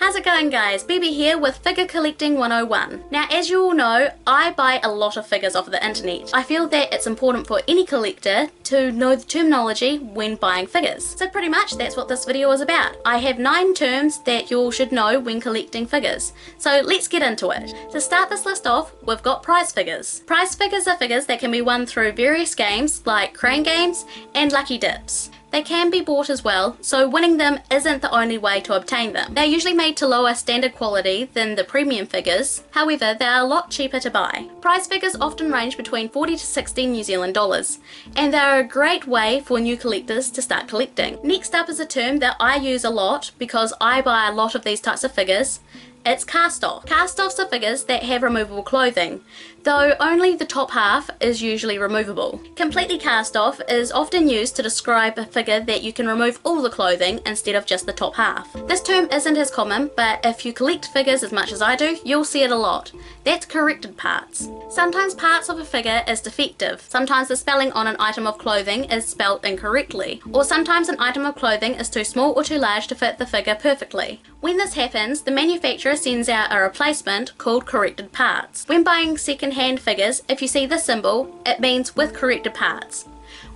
How's it going, guys? Bibi here with Figure Collecting 101. Now, as you all know, I buy a lot of figures off of the internet. I feel that it's important for any collector to know the terminology when buying figures. So pretty much that's what this video is about. I have 9 terms that you all should know when collecting figures. So let's get into it. To start this list off, we've got prize figures. Prize figures are figures that can be won through various games like crane games and lucky dips. They can be bought as well, so winning them isn't the only way to obtain them. They're usually made to lower standard quality than the premium figures, however they are a lot cheaper to buy. Prize figures often range between 40 to 60 New Zealand dollars, and they are a great way for new collectors to start collecting. Next up is a term that I use a lot because I buy a lot of these types of figures. It's cast-off. Cast-offs are figures that have removable clothing, though only the top half is usually removable. Completely cast-off is often used to describe a figure that you can remove all the clothing instead of just the top half. This term isn't as common, but if you collect figures as much as I do, you'll see it a lot. That's corrected parts. Sometimes parts of a figure is defective. Sometimes the spelling on an item of clothing is spelled incorrectly, or sometimes an item of clothing is too small or too large to fit the figure perfectly. When this happens, the manufacturer sends out a replacement called corrected parts. When buying second-hand figures, if you see this symbol, it means with corrected parts,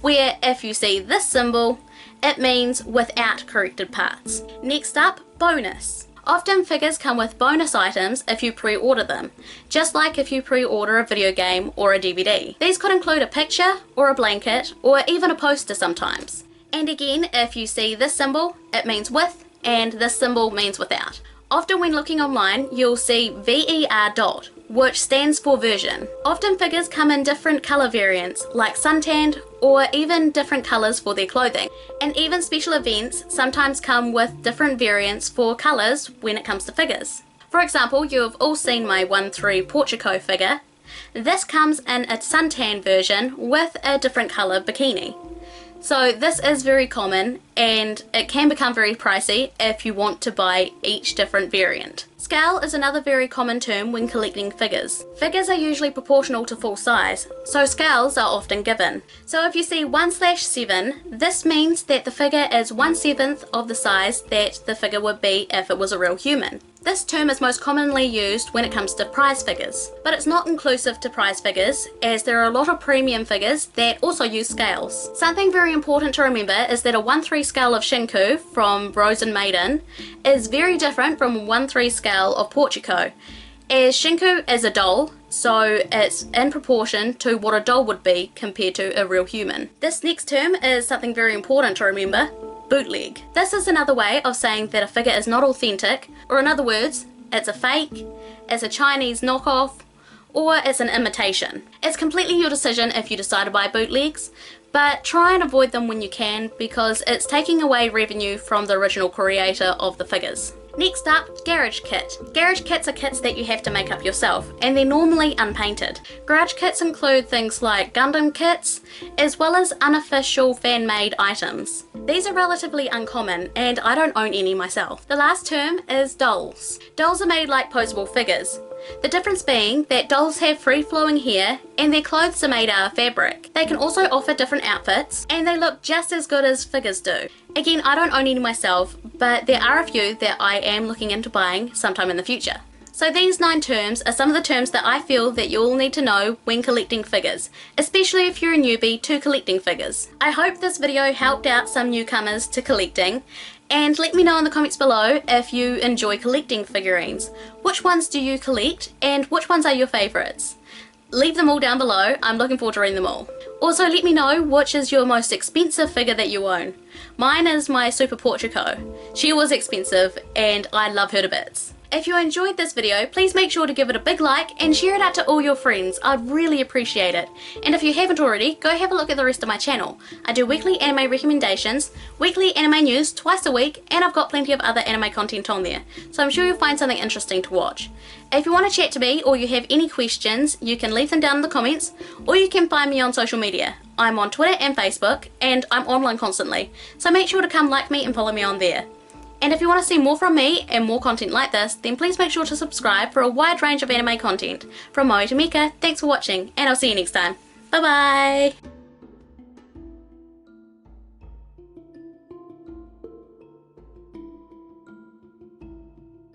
where if you see this symbol, it means without corrected parts. Next up, bonus. Often figures come with bonus items if you pre-order them, just like if you pre-order a video game or a DVD. These could include a picture or a blanket or even a poster sometimes. And again, if you see this symbol, it means with, and this symbol means without. Often when looking online, you'll see VER which stands for version. Often figures come in different colour variants, like suntanned, or even different colours for their clothing. And even special events sometimes come with different variants for colours when it comes to figures. For example, you have all seen my 1/3 Portico figure. This comes in a suntan version with a different colour bikini. So this is very common and it can become very pricey if you want to buy each different variant. Scale is another very common term when collecting figures. Figures are usually proportional to full size, so scales are often given. So if you see 1/7, this means that the figure is 1/7 of the size that the figure would be if it was a real human. This term is most commonly used when it comes to prize figures, but it's not inclusive to prize figures as there are a lot of premium figures that also use scales. Something very important to remember is that a 1/3 scale of Shinku from Rose and Maiden is very different from a 1/3 scale of Portico, as Shinku is a doll, so it's in proportion to what a doll would be compared to a real human. This next term is something very important to remember. Bootleg. This is another way of saying that a figure is not authentic, or in other words, it's a fake, it's a Chinese knockoff, or it's an imitation. It's completely your decision if you decide to buy bootlegs, but try and avoid them when you can because it's taking away revenue from the original creator of the figures. Next up, garage kit. Garage kits are kits that you have to make up yourself, and they're normally unpainted. Garage kits include things like Gundam kits, as well as unofficial fan-made items. These are relatively uncommon, and I don't own any myself. The last term is dolls. Dolls are made like posable figures. The difference being that dolls have free-flowing hair and their clothes are made out of fabric. They can also offer different outfits and they look just as good as figures do. Again, I don't own any myself, but there are a few that I am looking into buying sometime in the future. So these 9 terms are some of the terms that I feel that you all need to know when collecting figures, especially if you're a newbie to collecting figures. I hope this video helped out some newcomers to collecting, and let me know in the comments below if you enjoy collecting figurines. Which ones do you collect and which ones are your favourites? Leave them all down below, I'm looking forward to reading them all. Also let me know which is your most expensive figure that you own. Mine is my Super Portico. She was expensive and I love her to bits. If you enjoyed this video, please make sure to give it a big like and share it out to all your friends. I'd really appreciate it. And if you haven't already, go have a look at the rest of my channel. I do weekly anime recommendations, weekly anime news twice a week, and I've got plenty of other anime content on there. So I'm sure you'll find something interesting to watch. If you want to chat to me or you have any questions, you can leave them down in the comments, or you can find me on social media. I'm on Twitter and Facebook, and I'm online constantly. So make sure to come like me and follow me on there. And if you want to see more from me and more content like this, then please make sure to subscribe for a wide range of anime content. From Moe to Mika, thanks for watching, and I'll see you next time. Bye bye!